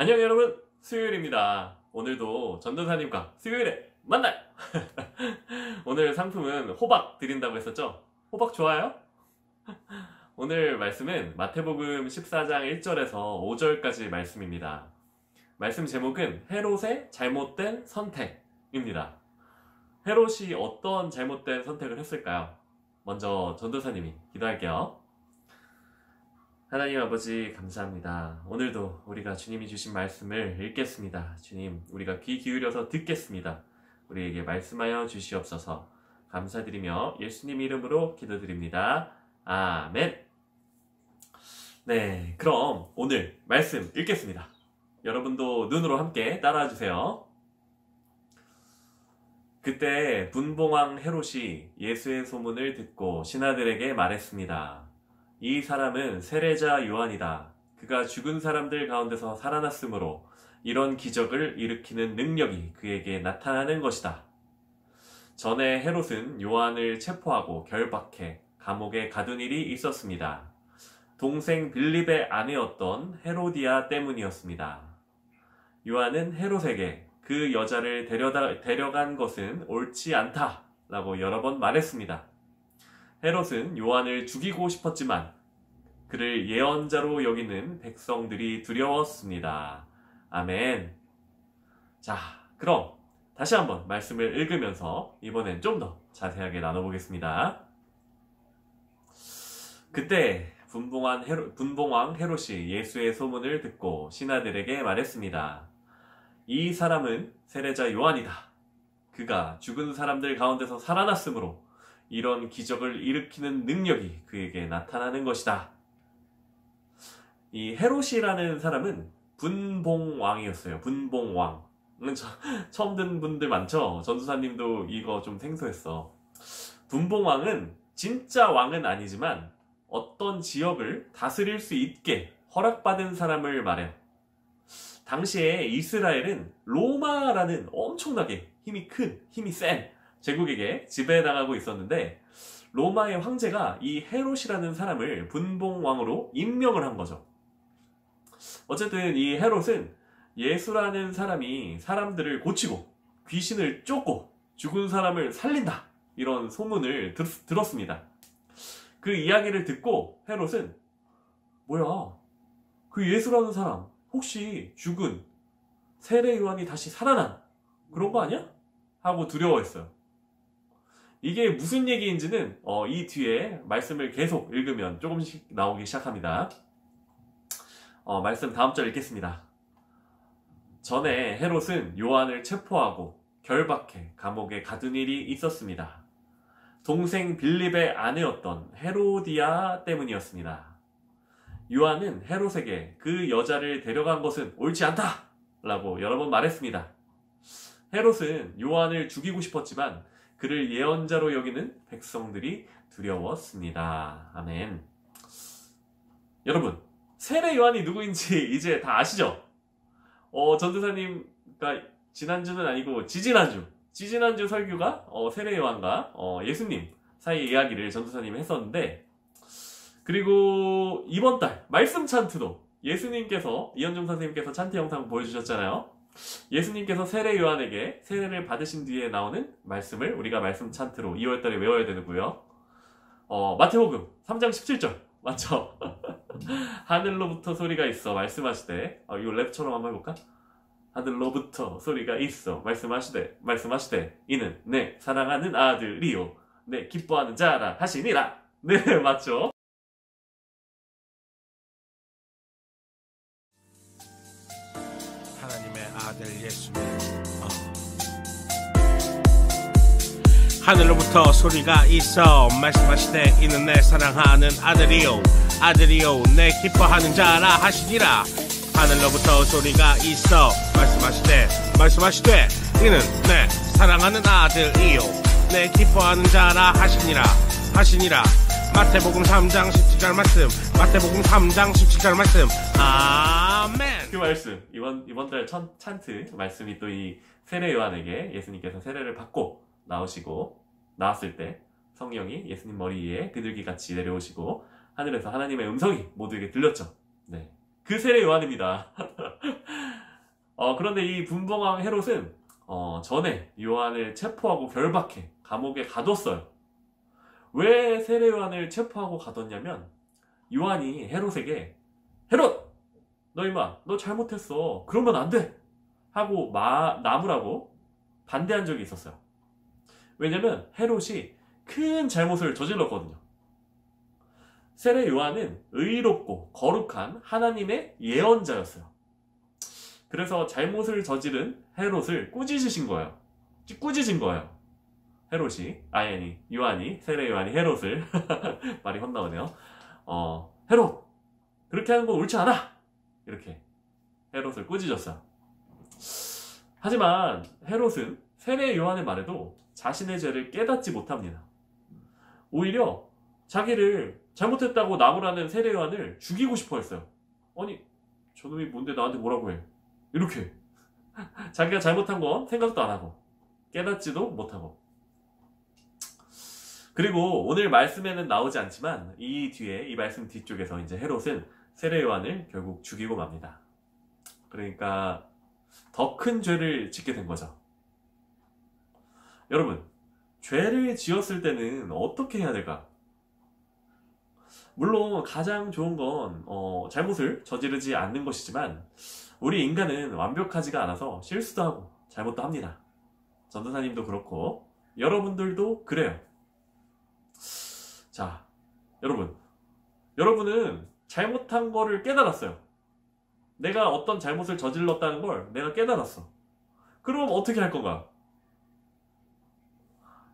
안녕 여러분, 수요일입니다. 오늘도 전도사님과 수요일에 만나요. 오늘 상품은 호박 드린다고 했었죠? 호박 좋아요? 오늘 말씀은 마태복음 14장 1절에서 5절까지 말씀입니다. 말씀 제목은 헤롯의 잘못된 선택입니다. 헤롯이 어떤 잘못된 선택을 했을까요? 먼저 전도사님이 기도할게요. 하나님 아버지 감사합니다. 오늘도 우리가 주님이 주신 말씀을 읽겠습니다. 주님, 우리가 귀 기울여서 듣겠습니다. 우리에게 말씀하여 주시옵소서. 감사드리며 예수님 이름으로 기도드립니다. 아멘. 네, 그럼 오늘 말씀 읽겠습니다. 여러분도 눈으로 함께 따라와 주세요. 그때 분봉왕 헤롯이 예수의 소문을 듣고 신하들에게 말했습니다. 이 사람은 세례자 요한이다. 그가 죽은 사람들 가운데서 살아났으므로 이런 기적을 일으키는 능력이 그에게 나타나는 것이다. 전에 헤롯은 요한을 체포하고 결박해 감옥에 가둔 일이 있었습니다. 동생 빌립의 아내였던 헤로디아 때문이었습니다. 요한은 헤롯에게 그 여자를 데려간 것은 옳지 않다 라고 여러 번 말했습니다. 헤롯은 요한을 죽이고 싶었지만 그를 예언자로 여기는 백성들이 두려웠습니다. 아멘. 자, 그럼 다시 한번 말씀을 읽으면서 이번엔 좀 더 자세하게 나눠보겠습니다. 그때 분봉왕 헤롯이 예수의 소문을 듣고 신하들에게 말했습니다. 이 사람은 세례자 요한이다. 그가 죽은 사람들 가운데서 살아났으므로 이런 기적을 일으키는 능력이 그에게 나타나는 것이다. 이 헤롯이라는 사람은 분봉왕이었어요. 분봉왕. 처음 듣는 분들 많죠? 전도사님도 이거 좀 생소했어. 분봉왕은 진짜 왕은 아니지만 어떤 지역을 다스릴 수 있게 허락받은 사람을 말해요. 당시에 이스라엘은 로마라는 엄청나게 힘이 큰, 힘이 센 제국에게 지배당하고 있었는데 로마의 황제가 이 헤롯이라는 사람을 분봉왕으로 임명을 한 거죠. 어쨌든 이 헤롯은 예수라는 사람이 사람들을 고치고 귀신을 쫓고 죽은 사람을 살린다 이런 소문을 들었습니다. 그 이야기를 듣고 헤롯은 뭐야, 그 예수라는 사람 혹시 죽은 세례 요한이 다시 살아난 그런 거 아니야? 하고 두려워했어요. 이게 무슨 얘기인지는 이 뒤에 말씀을 계속 읽으면 조금씩 나오기 시작합니다. 말씀 다음 절 읽겠습니다. 전에 헤롯은 요한을 체포하고 결박해 감옥에 가둔 일이 있었습니다. 동생 빌립의 아내였던 헤로디아 때문이었습니다. 요한은 헤롯에게 그 여자를 데려간 것은 옳지 않다! 라고 여러 번 말했습니다. 헤롯은 요한을 죽이고 싶었지만 그를 예언자로 여기는 백성들이 두려웠습니다. 아멘. 여러분, 세례 요한이 누구인지 이제 다 아시죠? 전도사님과 지난주는 아니고 지지난주 설교가 세례 요한과 예수님 사이의 이야기를 전도사님이 했었는데, 그리고 이번 달 말씀 찬트도 예수님께서, 이현중 선생님께서 찬트 영상 보여주셨잖아요. 예수님께서 세례 요한에게 세례를 받으신 뒤에 나오는 말씀을 우리가 말씀 찬트로 2월달에 외워야 되고요. 마태복음 3장 17절 맞죠? 하늘로부터 소리가 있어 말씀하시되, 이거 랩처럼 한번 해볼까? 하늘로부터 소리가 있어 말씀하시되 이는 내 사랑하는 아들이요 내 기뻐하는 자라 하시니라. 네, 맞죠? 하나님의 아들 예수님, 하늘로부터 소리가 있어 말씀하시되 이는 내 사랑하는 아들이요 내 기뻐하는 자라 하시니라. 하늘로부터 소리가 있어 말씀하시되 이는 내 사랑하는 아들이요 내 기뻐하는 자라 하시니라. 마태복음 3장 17절 말씀. 아멘. 그 말씀, 이번 달 찬트 말씀이 또 이 세례 요한에게 예수님께서 세례를 받고 나왔을 때 성령이 예수님 머리 위에 비둘기같이 내려오시고 하늘에서 하나님의 음성이 모두에게 들렸죠. 네, 그 세례 요한입니다. 그런데 이 분봉왕 헤롯은 전에 요한을 체포하고 결박해 감옥에 가뒀어요. 왜 세례 요한을 체포하고 가뒀냐면 요한이 헤롯에게 헤롯! 너 임마 너 잘못했어. 그러면 안 돼! 하고 나무라고 반대한 적이 있었어요. 왜냐면 헤롯이 큰 잘못을 저질렀거든요. 세례 요한은 의롭고 거룩한 하나님의 예언자였어요. 그래서 잘못을 저지른 헤롯을 꾸짖으신 거예요. 꾸짖은 거예요. 헤롯이, 요한이, 세례 요한이 헤롯을, 말이 헛나오네요. 헤롯! 그렇게 하는 건 옳지 않아! 이렇게 헤롯을 꾸짖었어요. 하지만 헤롯은 세례 요한의 말에도 자신의 죄를 깨닫지 못합니다. 오히려 자기를 잘못했다고 나무라는 세례 요한을 죽이고 싶어 했어요. 아니, 저놈이 뭔데 나한테 뭐라고 해? 이렇게. 자기가 잘못한 건 생각도 안 하고, 깨닫지도 못하고. 그리고 오늘 말씀에는 나오지 않지만, 이 뒤에, 이 말씀 뒤쪽에서 이제 헤롯은 세례 요한을 결국 죽이고 맙니다. 그러니까, 더 큰 죄를 짓게 된 거죠. 여러분, 죄를 지었을 때는 어떻게 해야 될까? 물론 가장 좋은 건 잘못을 저지르지 않는 것이지만 우리 인간은 완벽하지가 않아서 실수도 하고 잘못도 합니다. 전도사님도 그렇고 여러분들도 그래요. 자, 여러분은 잘못한 거를 깨달았어요. 내가 어떤 잘못을 저질렀다는 걸 내가 깨달았어. 그럼 어떻게 할 건가?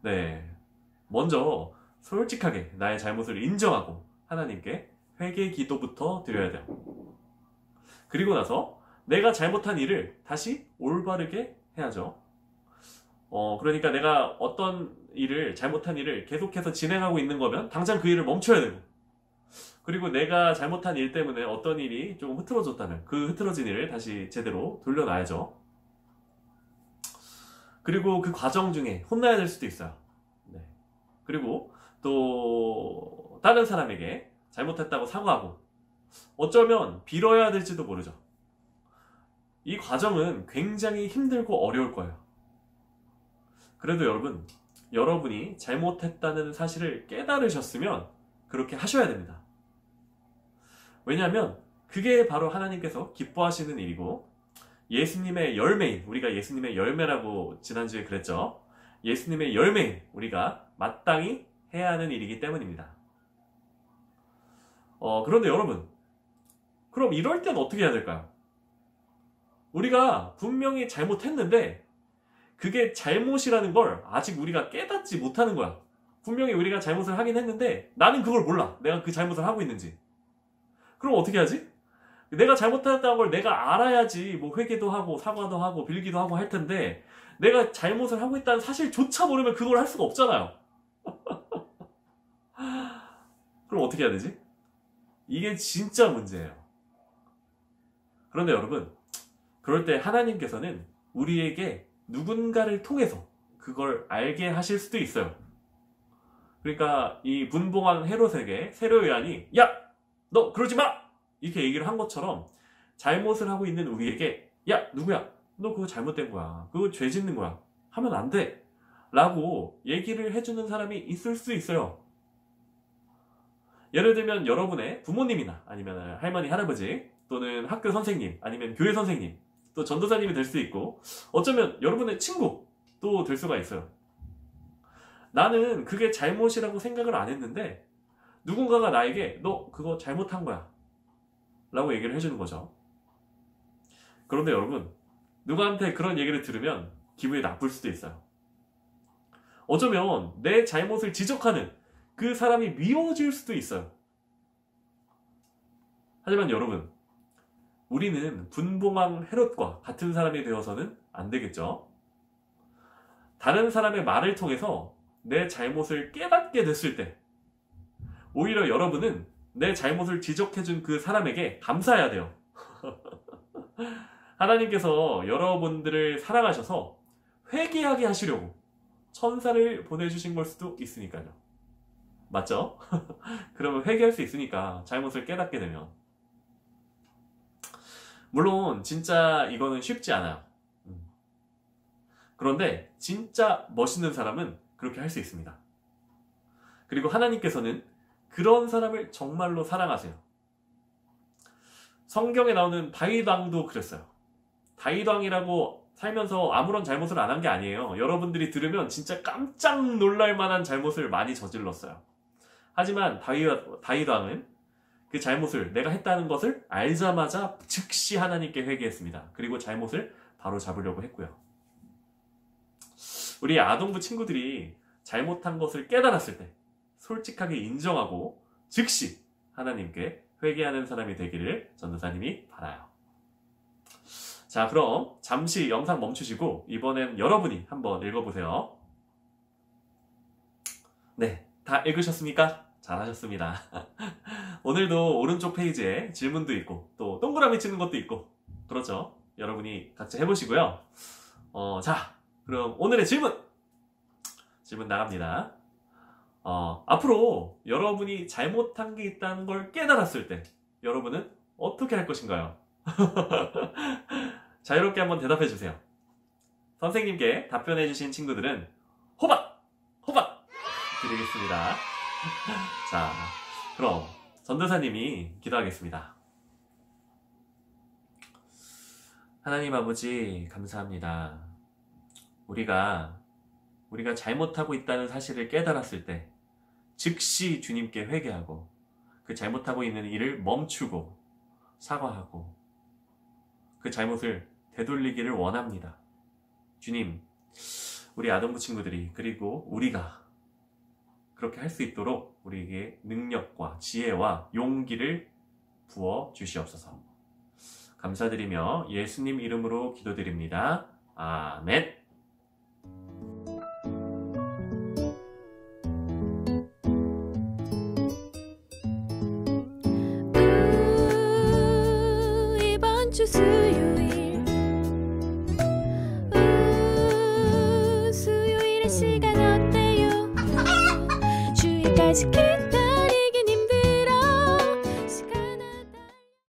네, 먼저 솔직하게 나의 잘못을 인정하고 하나님께 회개 기도부터 드려야 돼요. 그리고 나서 내가 잘못한 일을 다시 올바르게 해야죠. 그러니까 내가 어떤 일을, 잘못한 일을 계속해서 진행하고 있는 거면 당장 그 일을 멈춰야 되고, 그리고 내가 잘못한 일 때문에 어떤 일이 조금 흐트러졌다면 그 흐트러진 일을 다시 제대로 돌려놔야죠. 그리고 그 과정 중에 혼나야 될 수도 있어요. 네. 그리고 또 다른 사람에게 잘못했다고 사과하고 어쩌면 빌어야 될지도 모르죠. 이 과정은 굉장히 힘들고 어려울 거예요. 그래도 여러분이 잘못했다는 사실을 깨달으셨으면 그렇게 하셔야 됩니다. 왜냐하면 그게 바로 하나님께서 기뻐하시는 일이고 예수님의 열매인, 우리가 예수님의 열매라고 지난주에 그랬죠. 예수님의 열매인 우리가 마땅히 해야 하는 일이기 때문입니다. 그런데 여러분, 그럼 이럴 땐 어떻게 해야 될까요? 우리가 분명히 잘못했는데 그게 잘못이라는 걸 아직 우리가 깨닫지 못하는 거야. 분명히 우리가 잘못을 하긴 했는데 나는 그걸 몰라. 내가 그 잘못을 하고 있는지. 그럼 어떻게 하지? 내가 잘못했다는 걸 내가 알아야지 뭐 회개도 하고 사과도 하고 빌기도 하고 할 텐데 내가 잘못을 하고 있다는 사실조차 모르면 그걸 할 수가 없잖아요. 그럼 어떻게 해야 되지? 이게 진짜 문제예요. 그런데 여러분, 그럴 때 하나님께서는 우리에게 누군가를 통해서 그걸 알게 하실 수도 있어요. 그러니까 이 분봉한 헤롯에게 세례 요한이 야! 너 그러지 마! 이렇게 얘기를 한 것처럼 잘못을 하고 있는 우리에게 야! 누구야? 너 그거 잘못된 거야. 그거 죄 짓는 거야. 하면 안 돼. 라고 얘기를 해주는 사람이 있을 수 있어요. 예를 들면 여러분의 부모님이나 아니면 할머니, 할아버지 또는 학교 선생님 아니면 교회 선생님 또 전도사님이 될 수 있고 어쩌면 여러분의 친구도 될 수가 있어요. 나는 그게 잘못이라고 생각을 안 했는데 누군가가 나에게 너 그거 잘못한 거야 라고 얘기를 해주는 거죠. 그런데 여러분, 누구한테 그런 얘기를 들으면 기분이 나쁠 수도 있어요. 어쩌면 내 잘못을 지적하는 그 사람이 미워질 수도 있어요. 하지만 여러분, 우리는 분봉왕 헤롯과 같은 사람이 되어서는 안 되겠죠. 다른 사람의 말을 통해서 내 잘못을 깨닫게 됐을 때 오히려 여러분은 내 잘못을 지적해준 그 사람에게 감사해야 돼요. 하나님께서 여러분들을 사랑하셔서 회개하게 하시려고 천사를 보내주신 걸 수도 있으니까요. 맞죠? 그러면 회개할 수 있으니까 잘못을 깨닫게 되면. 물론 진짜 이거는 쉽지 않아요. 그런데 진짜 멋있는 사람은 그렇게 할 수 있습니다. 그리고 하나님께서는 그런 사람을 정말로 사랑하세요. 성경에 나오는 다윗 왕도 그랬어요. 다윗 왕이라고 살면서 아무런 잘못을 안 한 게 아니에요. 여러분들이 들으면 진짜 깜짝 놀랄 만한 잘못을 많이 저질렀어요. 하지만 다윗 왕은 그 잘못을 내가 했다는 것을 알자마자 즉시 하나님께 회개했습니다. 그리고 잘못을 바로 잡으려고 했고요. 우리 아동부 친구들이 잘못한 것을 깨달았을 때 솔직하게 인정하고 즉시 하나님께 회개하는 사람이 되기를 전도사님이 바라요. 자, 그럼 잠시 영상 멈추시고 이번엔 여러분이 한번 읽어보세요. 네, 다 읽으셨습니까? 잘하셨습니다. 오늘도 오른쪽 페이지에 질문도 있고 또 동그라미 치는 것도 있고 그렇죠? 여러분이 각자 해보시고요. 자, 그럼 오늘의 질문 나갑니다. 앞으로 여러분이 잘못한 게 있다는 걸 깨달았을 때 여러분은 어떻게 할 것인가요? 자유롭게 한번 대답해 주세요. 선생님께 답변해 주신 친구들은 호박 드리겠습니다. 자, 그럼 전도사님이 기도하겠습니다. 하나님 아버지 감사합니다. 우리가 잘못하고 있다는 사실을 깨달았을 때 즉시 주님께 회개하고 그 잘못하고 있는 일을 멈추고 사과하고 그 잘못을 되돌리기를 원합니다. 주님, 우리 아동부 친구들이 그리고 우리가 그렇게 할 수 있도록 우리에게 능력과 지혜와 용기를 부어 주시옵소서. 감사드리며 예수님 이름으로 기도드립니다. 아멘. 이번 주 수요일 수요일의 시간 어때요? 주일까지 기도